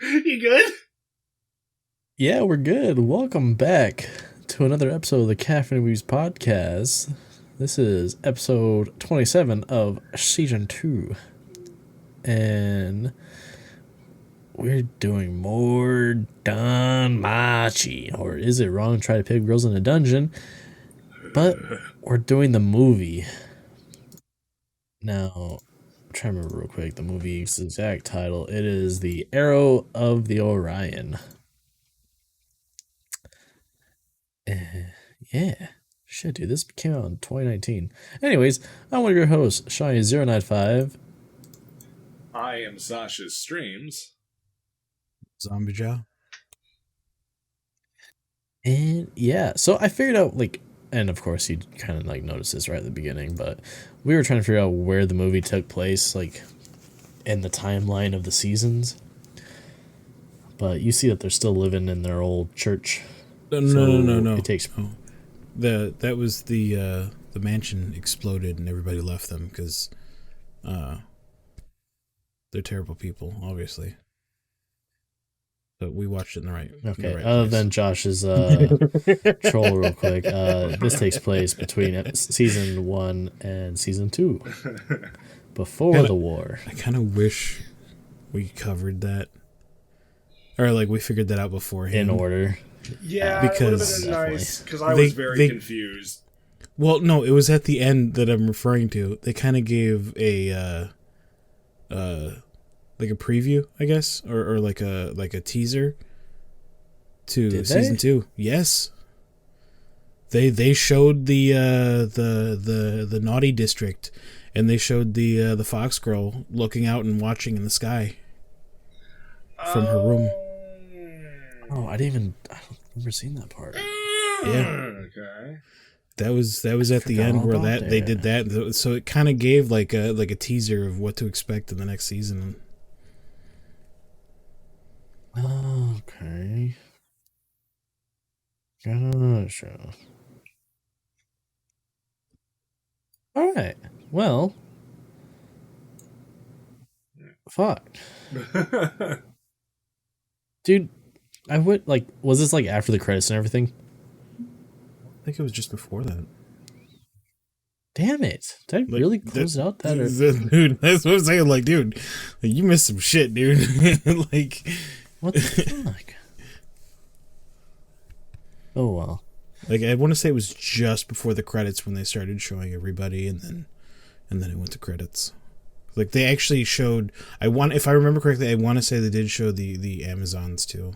You good? Yeah, we're good. Welcome back to another episode of the Caffeinated Weebs Podcast. This is episode 27 of season 2. And we're doing more Danmachi. Or is it wrong to try to pick girls in a dungeon? But we're doing the movie. Now, I'm trying to remember real quick the movie's exact title. It is The Arrow of the Orion. Yeah. Shit, dude, this came out in 2019. Anyways, I'm one of your hosts, Shiny095. I am Sashasstreams. Zombie Jaw. And yeah, so I figured out, and of course you kind of noticed this right at the beginning, but we were trying to figure out where the movie took place, in the timeline of the seasons. But you see that they're still living in their old church. No. It takes... That was the mansion exploded and everybody left them because they're terrible people, obviously. But we watched it in the right. Okay. Right Other place. than Josh's troll, real quick, this takes place between season 1 and season 2, before the war. I kind of wish we covered that, or we figured that out beforehand In order. Yeah, because it would have been nice, because I was very confused. Well, no, it was at the end that I'm referring to. They kind of gave a a preview, I guess, or a teaser to Did season they? 2. Yes, they showed the naughty district, and they showed the fox girl looking out and watching in the sky from her room. Oh, I don't remember seeing that part. Yeah. Okay. That was at the end where they did that, so it kind of gave like a teaser of what to expect in the next season. Okay. Gotcha. All right. Well. Fuck. Dude, I would was this after the credits and everything? I think it was just before that. Damn it. Did I really close out that? Dude, that's what I'm saying. Dude, you missed some shit, dude. What the fuck? Oh, well. I want to say it was just before the credits when they started showing everybody, and then it went to credits. They actually showed. If I remember correctly, I want to say they did show the Amazons too.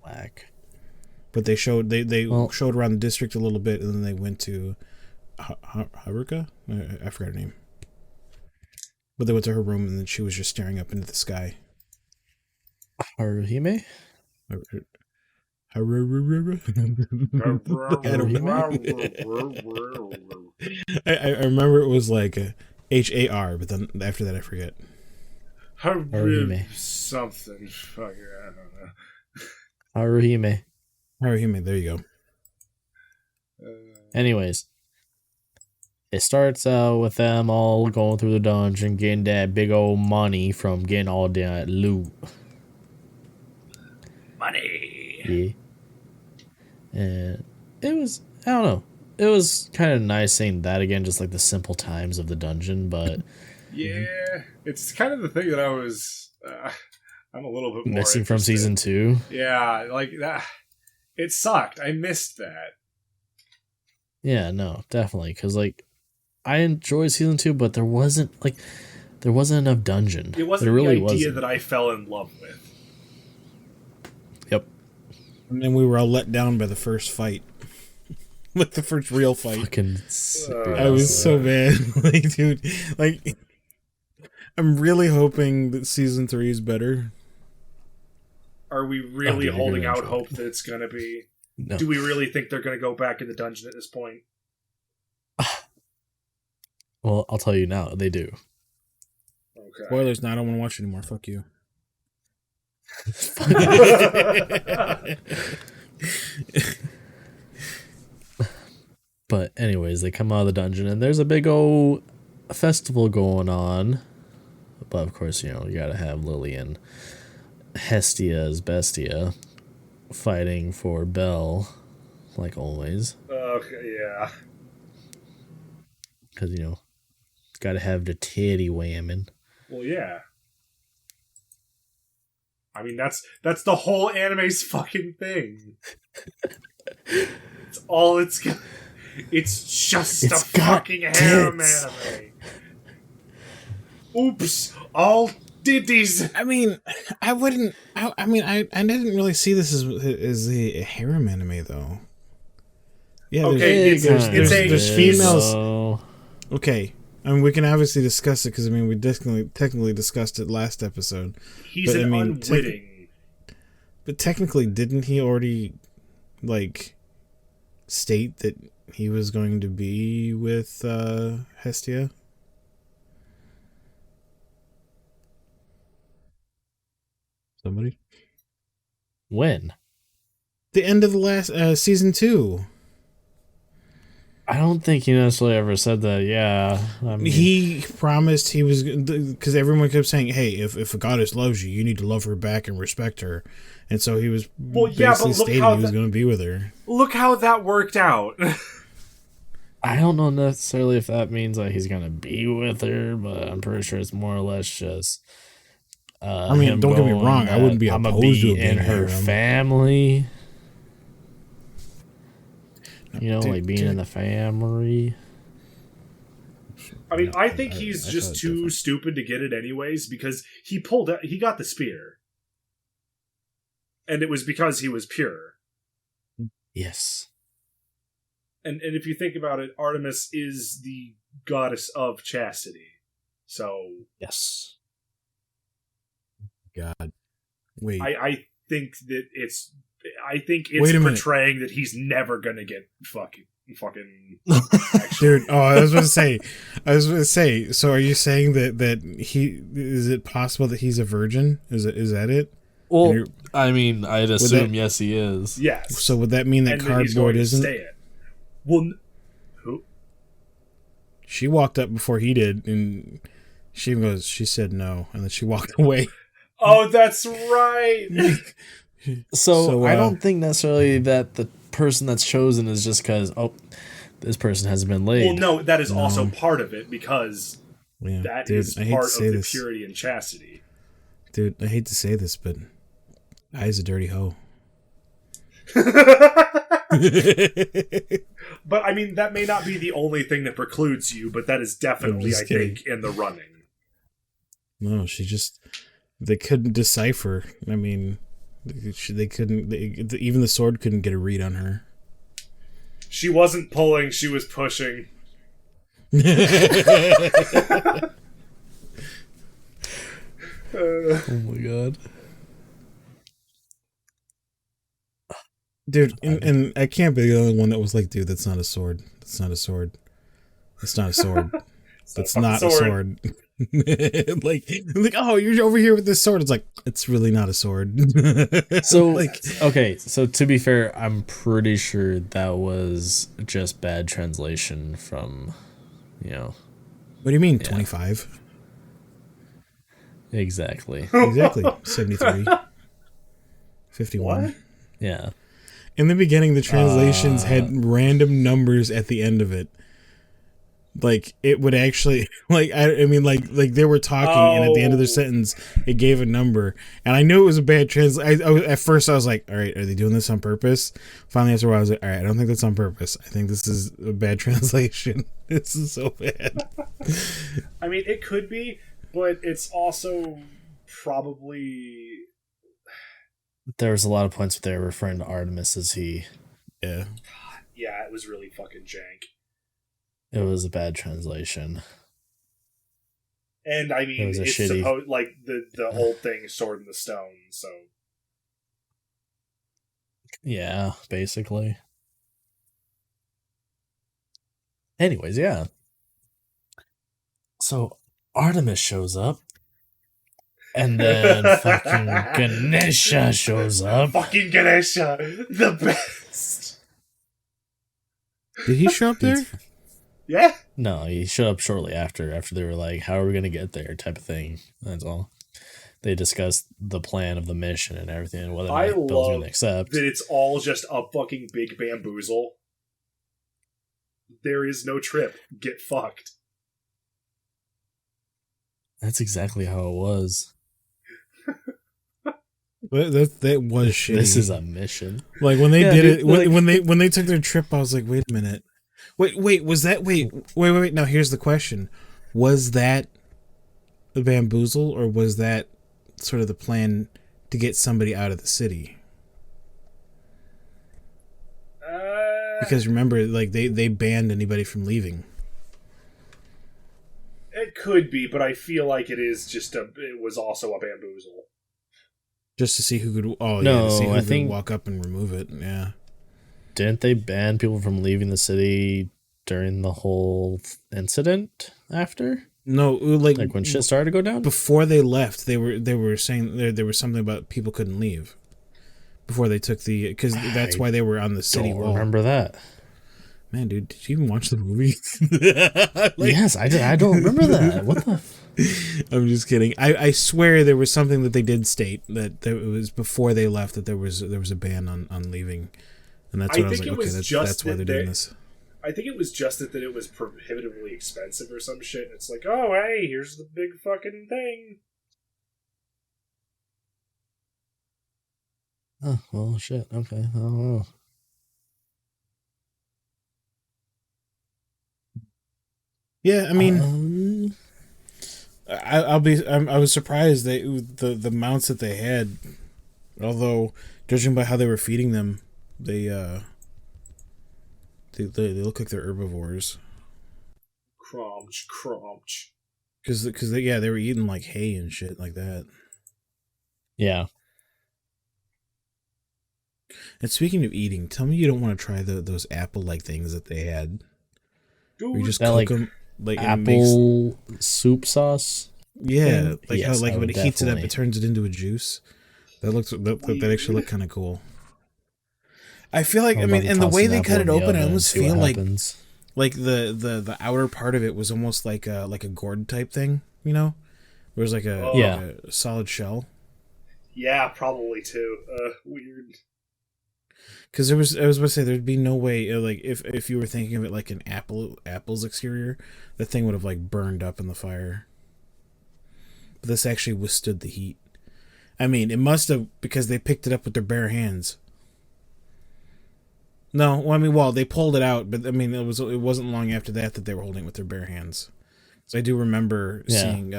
Whack. But they showed showed around the district a little bit, and then they went to Haruka. I forgot her name. But they went to her room, and then she was just staring up into the sky. Haruhime? I remember it was HAR, but then after that I forget. Haruhime. Something. Fuck it, I don't know. Haruhime. There you go. Anyways, it starts out with them all going through the dungeon, getting that big old money from getting all that loot. Money. Yeah. And it was, I don't know, it was kind of nice seeing that again, just the simple times of the dungeon, but... Yeah, it's kind of the thing that I was... I'm a little bit more missing from interested. season 2. Yeah, that. It sucked. I missed that. Yeah, no, definitely, because I enjoyed season 2, but there wasn't enough dungeon. It wasn't there really the idea wasn't. that I fell in love with. Yep. And then we were all let down by the first fight. The first real fight. Fucking I was so mad. Dude, I'm really hoping that season 3 is better. Are we really dude, holding out hope that it's going to be? No. Do we really think they're going to go back in the dungeon at this point? Well, I'll tell you now, they do. Okay. Spoilers, now I don't want to watch anymore. Fuck you. But anyways, they come out of the dungeon and there's a big old festival going on But of course, you gotta have Lily and Hestia's Bestia fighting for Belle, like always. Okay, yeah. Because, it's gotta have the titty whamming. Well, yeah. I mean, that's the whole anime's fucking thing. It's all it's got. It's just a fucking harem anime. Oops, all ditties. I mean, I wouldn't. I mean, I didn't really see this as a harem anime though. Yeah, okay, there's females. So... Okay, I mean, we can obviously discuss it because we technically discussed it last episode. He's unwitting. But technically, didn't he already state that he was going to be with Hestia? Somebody? When? The end of the last season 2. I don't think he necessarily ever said that. Yeah, I mean, he promised he was, because everyone kept saying, "Hey, if a goddess loves you, you need to love her back and respect her." And so he was basically stating he was going to be with her. Look how that worked out. I don't know necessarily if that means that he's gonna be with her, but I'm pretty sure it's more or less just. I mean, don't get me wrong. I wouldn't be opposed to in her family. Being in the family. I mean, I think he's just too stupid to get it anyways, because he got the spear. And it was because he was pure. Yes. And if you think about it, Artemis is the goddess of chastity. So... Yes. God. Wait. I think that it's... I think it's portraying that he's never gonna get fucking. Dude, I was gonna say. So, are you saying that he is it possible that he's a virgin? Is that it? Well, I mean, I'd assume yes, he is. Yes. So would that mean that Cardboard isn't? Stay it. Well, who? She walked up before he did, and she said no, and then she walked away. Oh, that's right. So I don't think necessarily that the person that's chosen is just because, this person hasn't been laid. Well, no, that is also part of it, because that is part of the purity and chastity. Dude, I hate to say this, but Ai's a dirty hoe. But, I mean, that may not be the only thing that precludes you, but that is definitely, I think, in the running. No, they couldn't decipher. I mean... They couldn't. Even the sword couldn't get a read on her. She wasn't pulling; she was pushing. Oh my god, dude! And I can't be the only one that was like, "Dude, that's not a sword. That's not a sword. That's not a sword. That's not a sword." like, oh, you're over here with this sword. It's like, it's really not a sword. So, okay. So to be fair, I'm pretty sure that was just bad translation from, What do you mean, 25? Exactly. 73. 51. What? Yeah. In the beginning, the translations had random numbers at the end of it. Like, it would actually, I mean, they were talking, and at the end of their sentence, it gave a number. And I knew it was a bad translation. At first, I was like, all right, are they doing this on purpose? Finally, after a while, I was like, all right, I don't think that's on purpose. I think this is a bad translation. This is so bad. I mean, it could be, but it's also probably... There was a lot of points where they were referring to Artemis as he. Yeah. Yeah, it was really fucking jank. It was a bad translation. And, I mean, it's supposed, the old thing is Sword in the Stone, so... Yeah, basically. Anyways, yeah. So, Artemis shows up. And then fucking Ganesha shows up. Fucking Ganesha! The best! Did he show up there? Yeah. No, he showed up shortly after they were like, how are we going to get there type of thing. That's all. They discussed the plan of the mission and everything, and whether or I not Bill's love going to accept. that it's all just a fucking big bamboozle. There is no trip. Get fucked. That's exactly how it was. That was shitty. This is a mission. Like when they did it, when they took their trip, I was like, wait a minute, wait, was that wait? Now here's the question: was that the bamboozle, or was that sort of the plan to get somebody out of the city? Because remember, like they banned anybody from leaving. It could be, but I feel like it was also a bamboozle. Just to see who could. Oh no, yeah, to see who I could think walk up and remove it. Yeah. Didn't they ban people from leaving the city during the whole incident after? No, like when shit started to go down? Before they left, they were saying there was something about people couldn't leave before they took the, because that's why they were on the city wall. Remember that? Man, dude, did you even watch the movie? Yes, I did. I don't remember that. What the? I'm just kidding. I swear there was something that they did state that it was before they left that there was a ban on leaving, and that's what I was like. Okay, that's why they're doing this. I think it was just that it was prohibitively expensive or some shit. It's like, oh hey, here's the big fucking thing. Oh well, shit. Okay, I don't know. Yeah, I mean. I was surprised the mounts that they had, although judging by how they were feeding them, they look like they're herbivores. Crunch. Because they were eating like hay and shit like that. Yeah. And speaking of eating, tell me you don't want to try those apple like things that they had. Dude, where you just cook them. Like apple soup sauce. Yeah, thing? How when it heats it up, it turns it into a juice. That actually looked kind of cool. I feel like and the way they cut it open, I almost feel like the outer part of it was almost like a gourd type thing, you know, where it was like a solid shell. Yeah, probably too. Weird. Because I was about to say there'd be no way, like if you were thinking of it like an apple's exterior, the thing would have like burned up in the fire. But this actually withstood the heat. I mean, it must have, because they picked it up with their bare hands. No, well, they pulled it out, but I mean, it wasn't long after that they were holding it with their bare hands. So I do remember seeing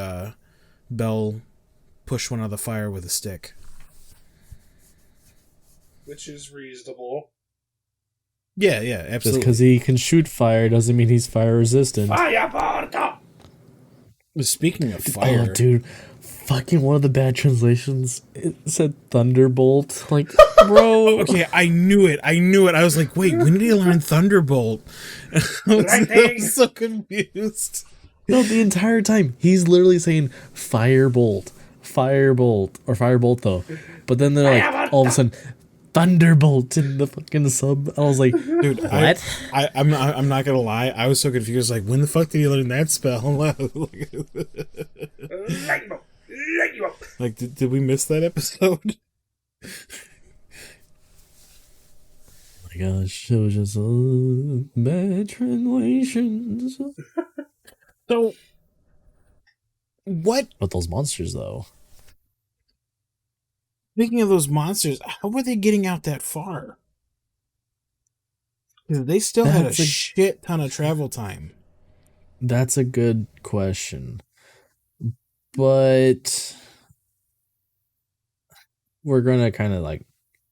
Belle push one out of the fire with a stick. Which is reasonable. Yeah, absolutely. Just because he can shoot fire doesn't mean he's fire resistant. Fire. Speaking of fire, dude, fucking one of the bad translations, it said Thunderbolt. Like, bro. Okay, I knew it. I was like, wait, when did he learn Thunderbolt? I was so confused. No, the entire time he's literally saying Firebolt, or Firebolt though. But then they're like, all of a sudden, Thunderbolt in the fucking sub. I was like, dude, what? I'm not gonna lie. I was so confused. Like, when the fuck did he learn that spell? Like, did we miss that episode? Oh my gosh, it was just bad translations. So, what? But those monsters, though. Speaking of those monsters, how were they getting out that far? They still had a shit ton of travel time. That's a good question. But we're going to kind of like,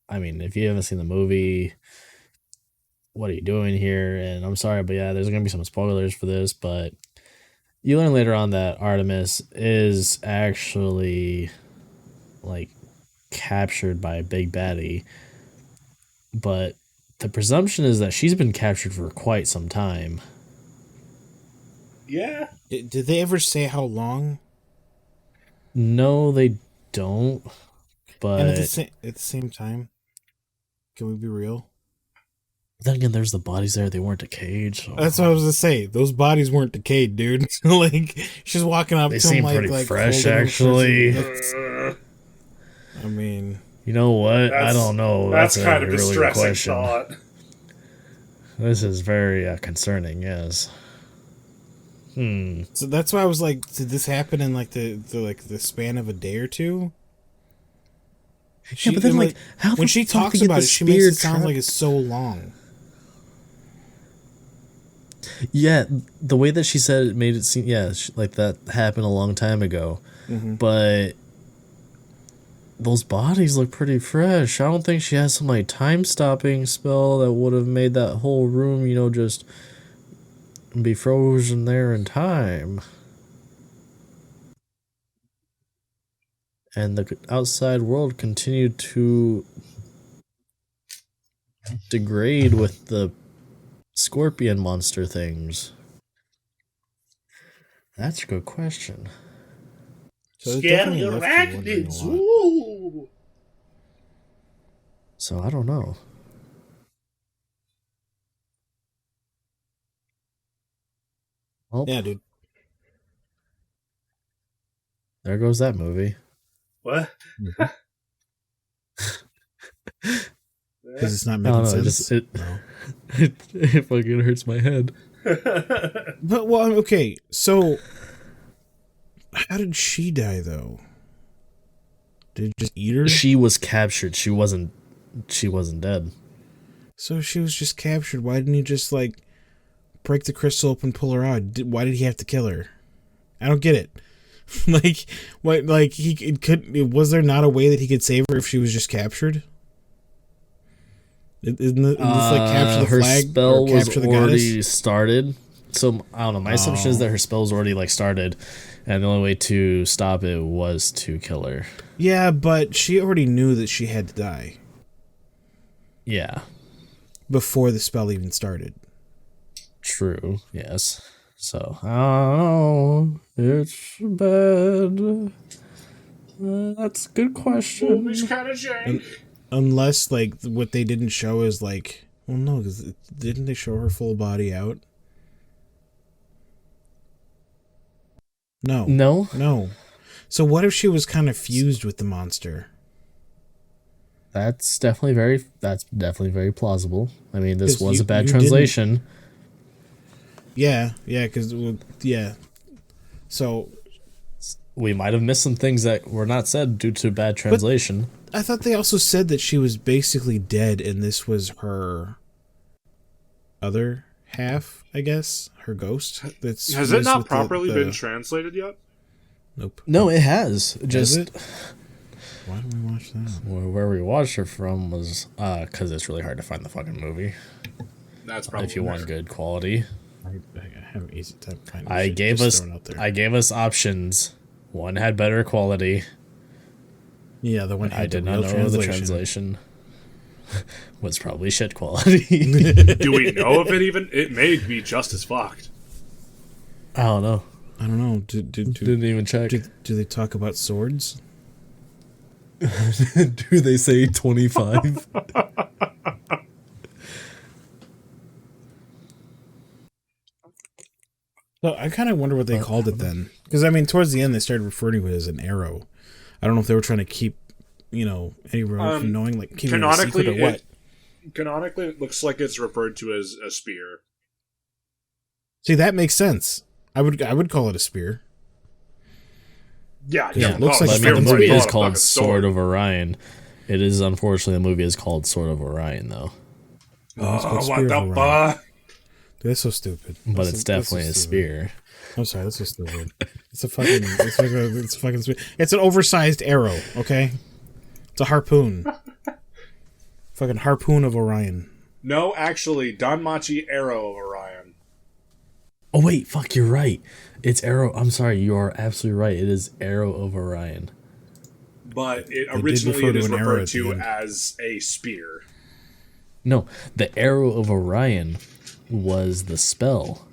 I mean, if you haven't seen the movie, what are you doing here? And I'm sorry, but yeah, there's going to be some spoilers for this, but you learn later on that Artemis is actually like captured by a big baddie, but the presumption is that she's been captured for quite some time. Yeah. Did they ever say how long? No, they don't. But and at the same time, can we be real? Then again, there's the bodies there. They weren't decayed. So. That's what I was gonna say. Those bodies weren't decayed, dude. Like she's walking up They to him seem like pretty fresh, actually. I mean, you know what? I don't know. That's kind of really distressing question. thought. This is very concerning. Yes. So that's why I was like, did this happen in like the span of a day or two? Yeah, but then like how when she talks about it, she makes it sound like it's so long. Yeah, the way that she said it made it seem like that happened a long time ago. Mm-hmm. But those bodies look pretty fresh. I don't think she has some like time stopping spell that would have made that whole room, just be frozen there in time. And the outside world continued to degrade with the scorpion monster things. That's a good question. So So I don't know. Well, yeah, dude. There goes that movie. What? Because it's not making sense. It fucking hurts my head. But okay. So, how did she die though? Did it just eat her? She was captured. She wasn't dead. So she was just captured. Why didn't he just like break the crystal open, pull her out? Why did he have to kill her? I don't get it. Like, what? Like was there not a way that he could save her if she was just captured? Isn't this like capture the her flag? Spell or capture was the already goddess? started. So I don't know. My assumption is that her spell was already like started, and the only way to stop it was to kill her. Yeah, but she already knew that she had to die. Yeah. Before the spell even started. True. Yes. So I don't know. It's bad. That's a good question. Which kind of shame? Unless, like, what they didn't show is, like... Well, no, because didn't they show her full body out? No. No. So what if she was kind of fused with the monster? That's definitely very plausible. I mean, this was a bad translation. Yeah, because... Yeah. So... We might have missed some things that were not said due to bad translation. I thought they also said that she was basically dead and this was her other half, I guess, her ghost. Has it not properly been translated yet? Nope. No, it has. Just it? Why did we watch that? Where we watched it from was because it's really hard to find the fucking movie. That's probably if you want good quality. I have an easy time finding. I gave us options. One had better quality. Yeah, the one I did not know the translation was probably shit quality. Do we know if it may be just as fucked? I don't know. Didn't even check. Do they talk about swords? Do they say 25? So I kind of wonder what they called it then. Because, I mean, towards the end, they started referring to it as an arrow. I don't know if they were trying to keep, anyone from knowing, like, keeping it a secret or what. Canonically, it looks like it's referred to as a spear. See, that makes sense. I would call it a spear. Yeah. It looks like the movie is called Sword of Orion. It is, unfortunately, the movie is called Sword of Orion, though. Oh, what the fuck? That's so stupid. But it's definitely a spear. I'm sorry, that's so stupid. It's a fucking. It's an oversized arrow. Okay, it's a harpoon. Fucking harpoon of Orion. No, actually, Danmachi Arrow of Orion. Oh wait, fuck! You're right. It's arrow. I'm sorry. You are absolutely right. It is Arrow of Orion. But originally it is referred to as a spear. No, the Arrow of Orion was the spell.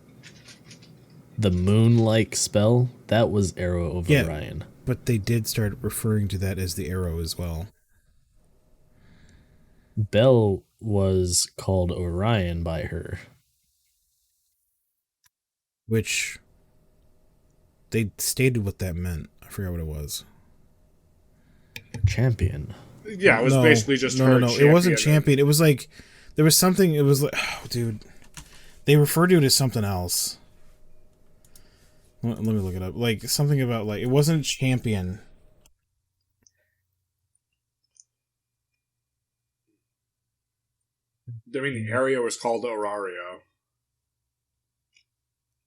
The moon-like spell, that was Arrow of Orion. But they did start referring to that as the arrow as well. Belle was called Orion by her. Which they stated what that meant. I forgot what it was. Champion. Yeah, it was basically just her. No. It wasn't champion. It was like there was something. It was like, oh, dude, they referred to it as something else. Let me look it up. Like something about like it wasn't champion. I mean, the area was called Orario.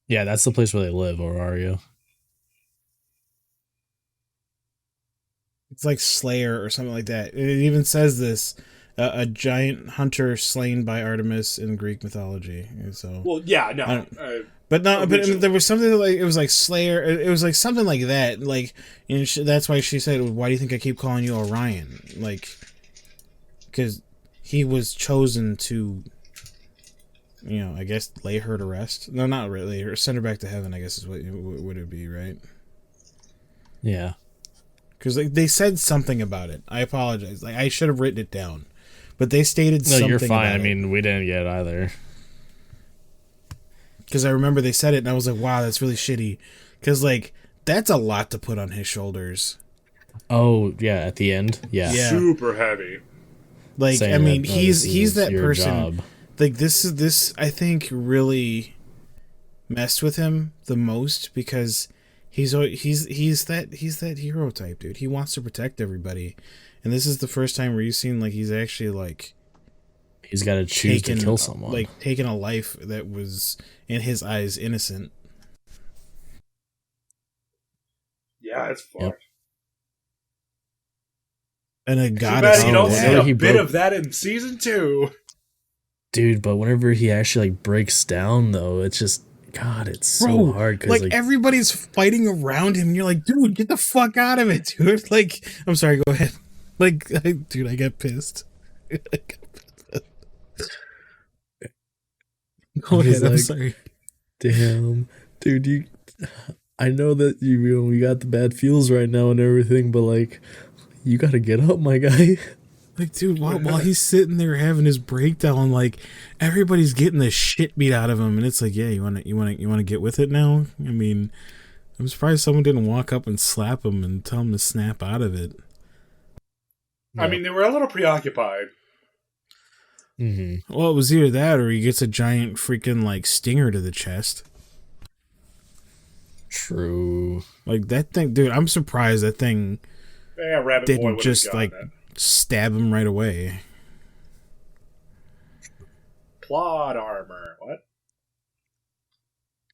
Yeah, that's the place where they live, Orario. It's like Slayer or something like that. It even says this: a giant hunter slain by Artemis in Greek mythology. So, well, yeah, no, but there was something like it was like Slayer. It was like something like that. Like, and that's why she said, "Why do you think I keep calling you Orion?" Like, because he was chosen to, I guess lay her to rest. No, not really. Or send her back to heaven. I guess is what would it be, right? Yeah. Because they said something about it. I apologize. Like I should have written it down, but they stated something. No, you're fine. About I mean, we didn't get it either. Because I remember they said it, and I was like, "Wow, that's really shitty." Because like that's a lot to put on his shoulders. Oh yeah, at the end, yeah. Super heavy. Like Saying I mean, that, he's that person. Job. Like this I think really messed with him the most because he's that hero type, dude. He wants to protect everybody, and this is the first time where you've seen like he's actually like he's got to choose to kill someone, like taking a life that was in his eyes innocent. Yeah, it's fucked. Yep. And a goddess. You don't see a bit of that in season 2. Dude, but whenever he actually like breaks down, though, it's just God. It's so hard because like everybody's fighting around him. And you're like, dude, get the fuck out of it, dude. Like, I'm sorry. Go ahead. Like, dude, I got pissed. Go ahead. I'm sorry. Damn, dude. I know that we got the bad feels right now and everything, but like, you gotta get up, my guy. Like, dude, while he's sitting there having his breakdown, like everybody's getting the shit beat out of him, and it's like, yeah, you want to get with it now? I mean, I'm surprised someone didn't walk up and slap him and tell him to snap out of it. I mean, they were a little preoccupied. Mm-hmm. Well, it was either that or he gets a giant freaking like stinger to the chest. True. Like that thing, dude. I'm surprised that thing didn't just like stab him right away. Plot armor. What?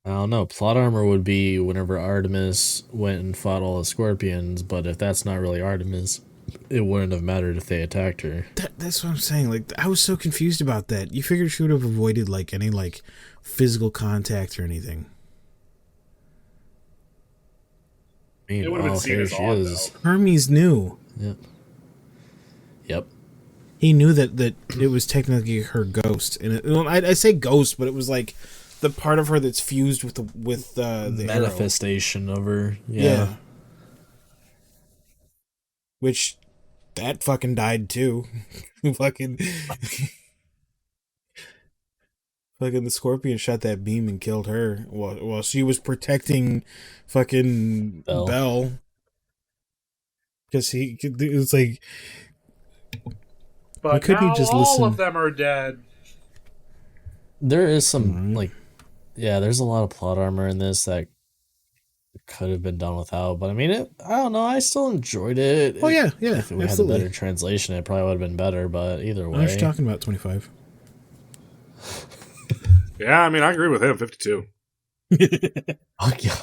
I don't know. Plot armor would be whenever Artemis went and fought all the scorpions, but if that's not really Artemis, it wouldn't have mattered if they attacked her. That's what I'm saying. Like, I was so confused about that. You figured she would have avoided like any like physical contact or anything. I mean, it would have been seen as odd, though. Hermes knew. Yep. He knew that it was technically her ghost, and I say ghost, but it was like the part of her that's fused with the manifestation arrow. Of her. Yeah. Which that fucking died too. fucking the scorpion shot that beam and killed her while she was protecting fucking Belle. Because it was like, but couldn't now he just all listen? of them are dead. There is some there's a lot of plot armor in this that could have been done without, but I mean, I don't know. I still enjoyed it. Oh yeah, If we had a better translation, it probably would have been better. But either way, I was talking about 25. Yeah, I mean, I agree with him. 52. Oh, yeah.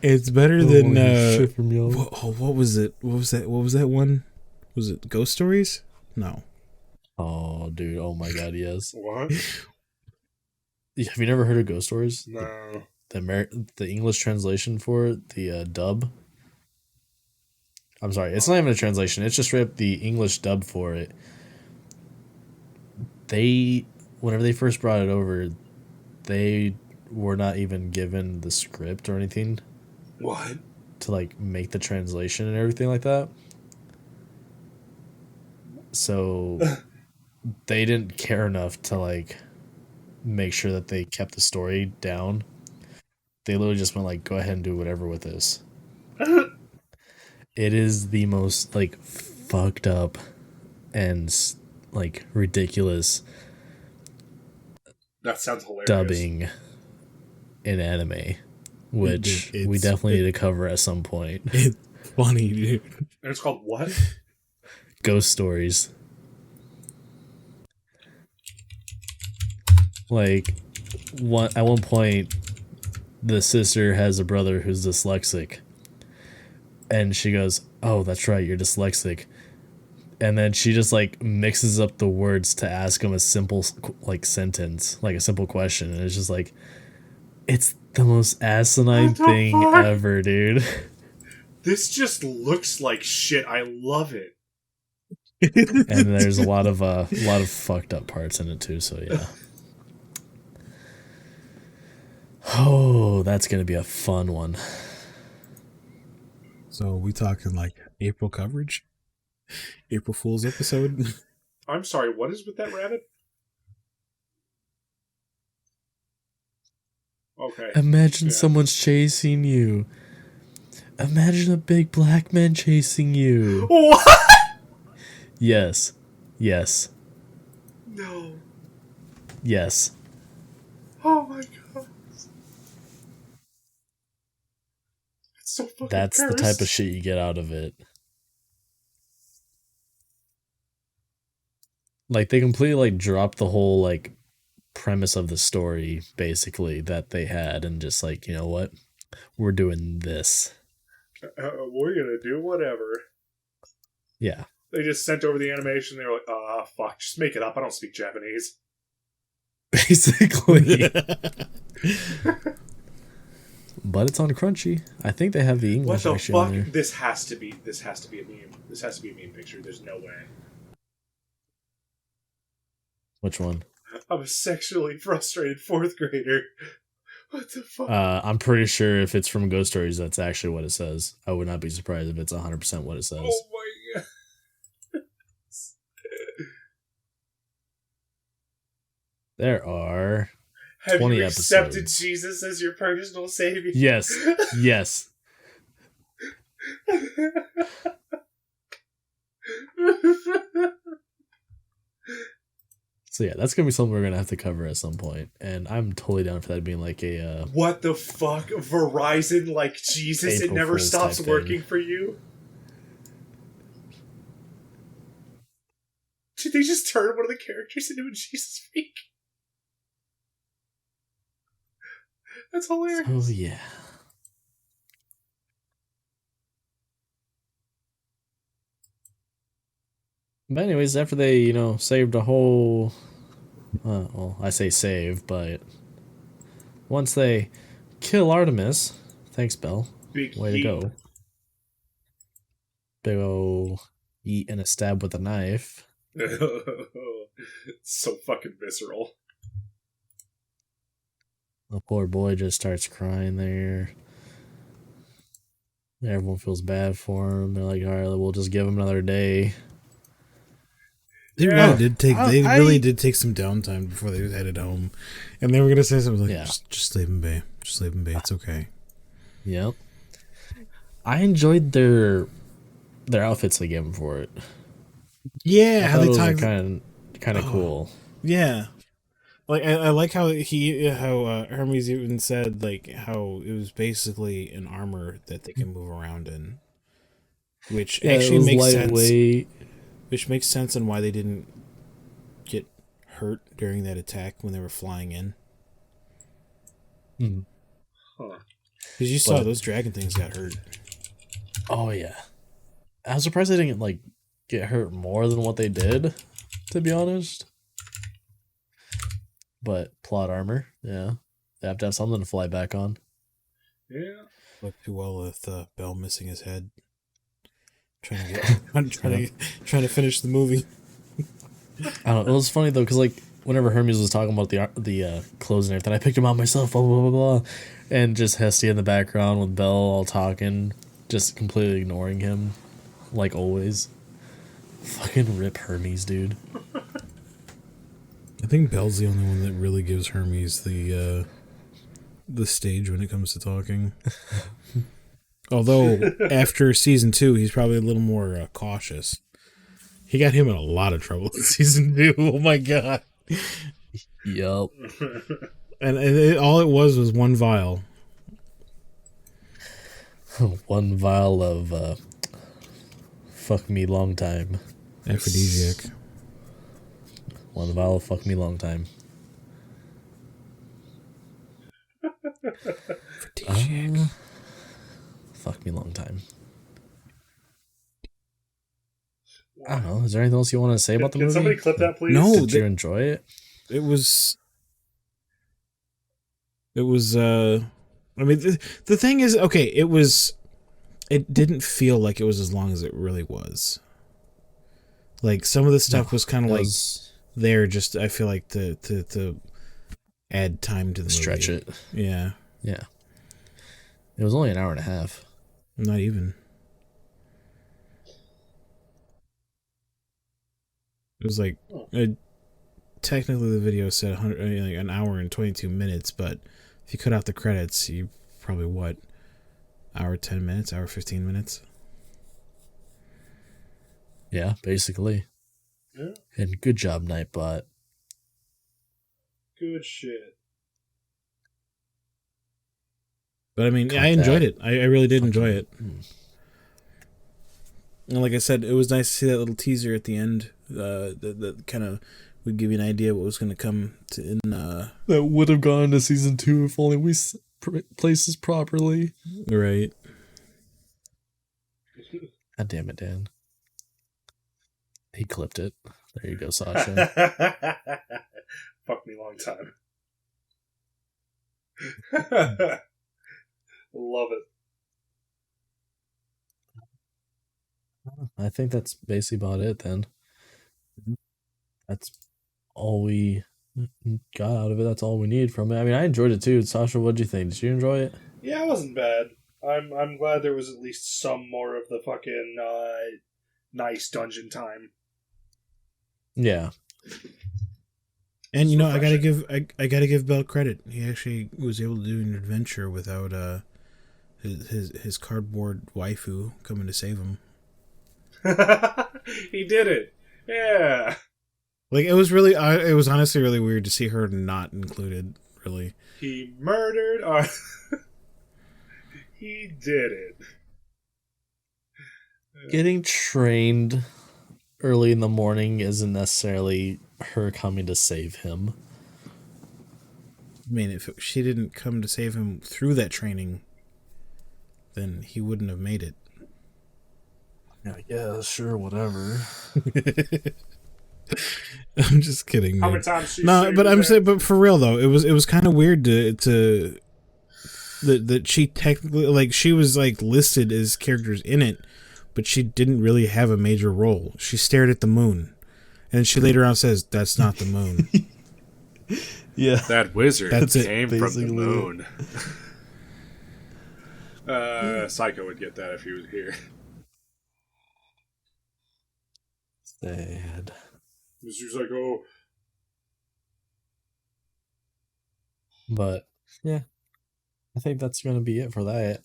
It's better than what was it? What was that one? Was it Ghost Stories? No. Oh, dude. Oh my God, yes. What? Have you never heard of Ghost Stories? No. The English translation for it, the dub. I'm sorry, it's not even a translation. It's just the English dub for it. Whenever they first brought it over, they were not even given the script or anything. What? To like make the translation and everything like that. So they didn't care enough to like make sure that they kept the story down. They literally just went like, go ahead and do whatever with this. It is the most like fucked up and like ridiculous That sounds hilarious. dubbing in anime, which we definitely need to cover at some point. It's funny, dude. And it's called what? Ghost stories. Like, at one point, the sister has a brother who's dyslexic. And she goes, oh, that's right, you're dyslexic. And then she just, like, mixes up the words to ask him a simple, like, sentence. Like, a simple question. And it's just like, it's the most asinine thing ever, dude. This just looks like shit. I love it. And there's a lot of fucked up parts in it, too, so yeah. Oh, that's going to be a fun one. So we talking like April coverage? April Fool's episode? I'm sorry, what is with that rabbit? Okay. Imagine someone's chasing you. Imagine a big black man chasing you. What? Yes. Yes. No. Yes. Oh my god. It's so fucking That's cursed. the type of shit you get out of it. Like, they completely, like, dropped the whole, like, premise of the story, basically, that they had, and just, like, you know what? We're doing this. We're gonna do whatever. Yeah. They just sent over the animation, they were like, fuck, just make it up, I don't speak Japanese. Basically. But it's on Crunchy. I think they have the English What the actually on fuck? there. This has to be a meme. This has to be a meme picture, there's no way. Which one? I'm a sexually frustrated 4th grader. What the fuck? I'm pretty sure if it's from Ghost Stories, that's actually what it says. I would not be surprised if it's 100% what it says. Oh my god. There are Have 20 you accepted episodes. Jesus as your personal savior? Yes. Yes. So yeah, that's gonna be something we're gonna have to cover at some point, and I'm totally down for that being like a What the fuck? Verizon, like Jesus, April it never Fool's stops type working thing. for you? Did they just turn one of the characters into a Jesus freak? That's hilarious. oh yeah. But anyways, after they saved a whole, well, I say save, but once they kill Artemis, thanks Belle, Big way to go. Big ol' eat and a stab with a knife. So fucking visceral. The poor boy just starts crying there. Everyone feels bad for him. They're like, all right, we'll just give him another day. They really did take. They really did take some downtime before they headed home, and they were gonna say something like, "Just leave him be. Just leave him be. It's okay." Yep. I enjoyed their outfits they gave him for it. Yeah, how they talk. Kind of cool. Yeah, like I like how Hermes even said like how it was basically an armor that they can move around in, which actually makes sense. Which makes sense on why they didn't get hurt during that attack when they were flying in. Huh. Because you saw those dragon things got hurt. Oh yeah, I was surprised they didn't like get hurt more than what they did, to be honest. But plot armor, yeah, they have to have something to fly back on. Yeah. Looked too well with Bell missing his head. Trying to finish the movie. I don't know. It was funny though, because like whenever Hermes was talking about the clothes and everything, I picked him out myself, blah blah blah blah, and just Hestia in the background with Belle all talking, just completely ignoring him, like always. Fucking rip Hermes, dude. I think Belle's the only one that really gives Hermes the stage when it comes to talking. Although, after season 2, he's probably a little more cautious. He got him in a lot of trouble in season 2. Oh my god. Yup. And all it was one vial. One vial of fuck me long time. Aphrodisiac. One vial of fuck me long time. Aphrodisiac. Fuck me long time. I don't know. Is there anything else you want to say about the movie? Can somebody clip that, please? No. Did you enjoy it? It was. I mean, the thing is, okay, it didn't feel like it was as long as it really was. Like, some of the stuff was kind of like there just, I feel like, to add time to the movie. Stretch it. Yeah. Yeah. It was only an hour and a half. Not even. It was like, technically the video said an hour and 22 minutes, but if you cut out the credits, you probably, hour 10 minutes, hour 15 minutes? Yeah, basically. Yeah. And good job, Nightbot. Good shit. But I mean, Cut I enjoyed that. it. I really did enjoy it. Mm. And like I said, it was nice to see that little teaser at the end that kind of would give you an idea what was going to come to in. That would have gone into season 2 if only we placed this properly. Right. God damn it, Dan. He clipped it. There you go, Sasha. Fuck me long time. Love it. I think that's basically about it then. That's all we got out of it. That's all we need from it. I mean, I enjoyed it too. Sasha, what'd you think? Did you enjoy it? Yeah, it wasn't bad. I'm glad there was at least some more of the fucking nice dungeon time. Yeah. And you know, I gotta give Bell credit. He actually was able to do an adventure without his cardboard waifu coming to save him. He did it. Yeah. Like, it was really, it was honestly really weird to see her not included. Really. He murdered. He did it. Getting trained early in the morning isn't necessarily her coming to save him. I mean, if she didn't come to save him through that training, then he wouldn't have made it. Yeah, sure, whatever. I'm just kidding. How Man. many times she No, saved but I'm that? saying, but for real though, it was kind of weird to that she technically, like, she was like listed as characters in it, but she didn't really have a major role. She stared at the moon, and she later on says, "That's not the moon." Yeah, That wizard came from basically the moon. Psycho would get that if he was here. sad. Mr. Psycho. But yeah, I think that's gonna be it for that.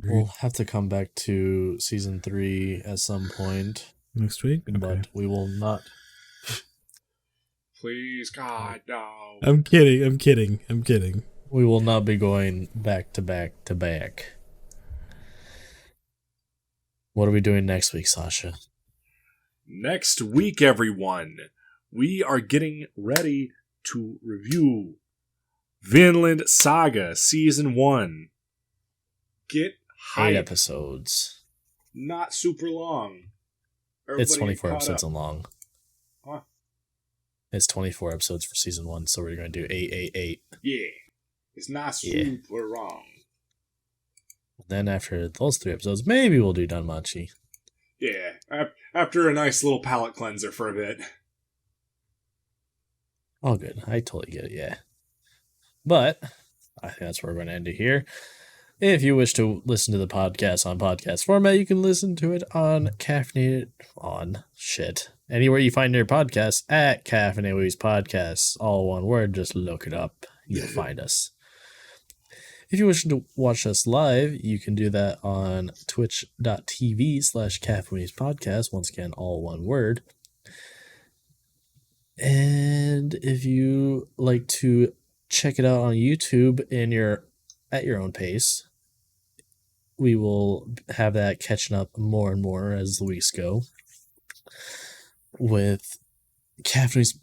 We'll have to come back to season 3 at some point, Next week, okay. but we will not. Please, God, no. I'm kidding. We will not be going back to back to back. What are we doing next week, Sasha? Next week, everyone, we are getting ready to review Vinland Saga Season 1. Get hyped. 8 episodes. Not super long. It's Everybody 24 caught episodes up. and long. Huh? It's 24 episodes for season 1, so we're going to do 8. Yeah. It's not super long. Then after those 3 episodes, maybe we'll do Danmachi. Yeah. After a nice little palate cleanser for a bit. All good. I totally get it, yeah. But I think that's where we're going to end it here. If you wish to listen to the podcast on podcast format, you can listen to it on anywhere you find your podcasts at Caffeinated Weebs Podcast. All one word, just look it up. You'll find us. If you wish to watch us live, you can do that on twitch.tv/Caffeinated Podcast. Once again, all one word. And if you like to check it out on YouTube at your own pace, we will have that catching up more and more as the weeks go. With just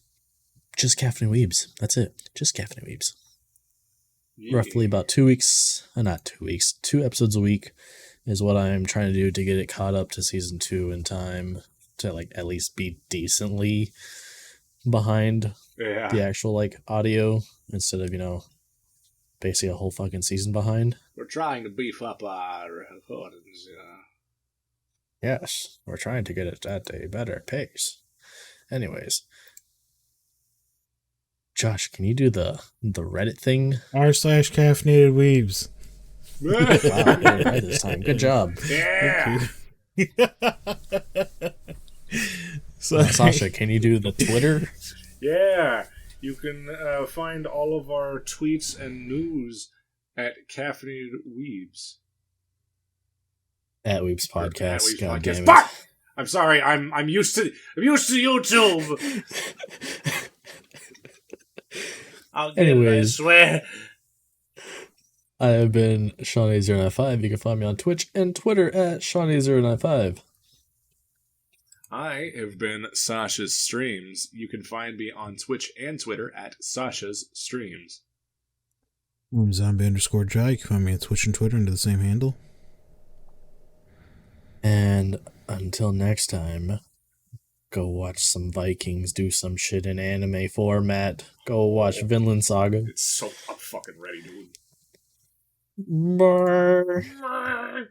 Caffeinated Weebs. That's it. Just Caffeinated Weebs. Yeah. Roughly about 2 weeks, not 2 weeks, 2 episodes a week is what I'm trying to do to get it caught up to season 2 in time to like at least be decently behind the actual like audio instead of, basically a whole fucking season behind. We're trying to beef up our recordings. Yes, we're trying to get it at a better pace. Anyways, Josh, can you do the Reddit thing? r/Caffeinated Weebs. Wow, you did it right this time. Good job. Yeah. Sasha, can you do the Twitter? Yeah. You can find all of our tweets and news at Caffeinated Weebs. At Weebs Podcast. God damn it. Fuck! I'm sorry. I'm used to YouTube. Anyways, I swear. I have been Shawnee095. You can find me on Twitch and Twitter at Shawnee095. I have been Sashasstreams. You can find me on Twitch and Twitter at Sashasstreams. I'm Zombie_Jai. You can find me on Twitch and Twitter under the same handle. And until next time, go watch some Vikings do some shit in anime format. Go watch Vinland Saga. It's so... I'm fucking ready, dude. Brr. Brr.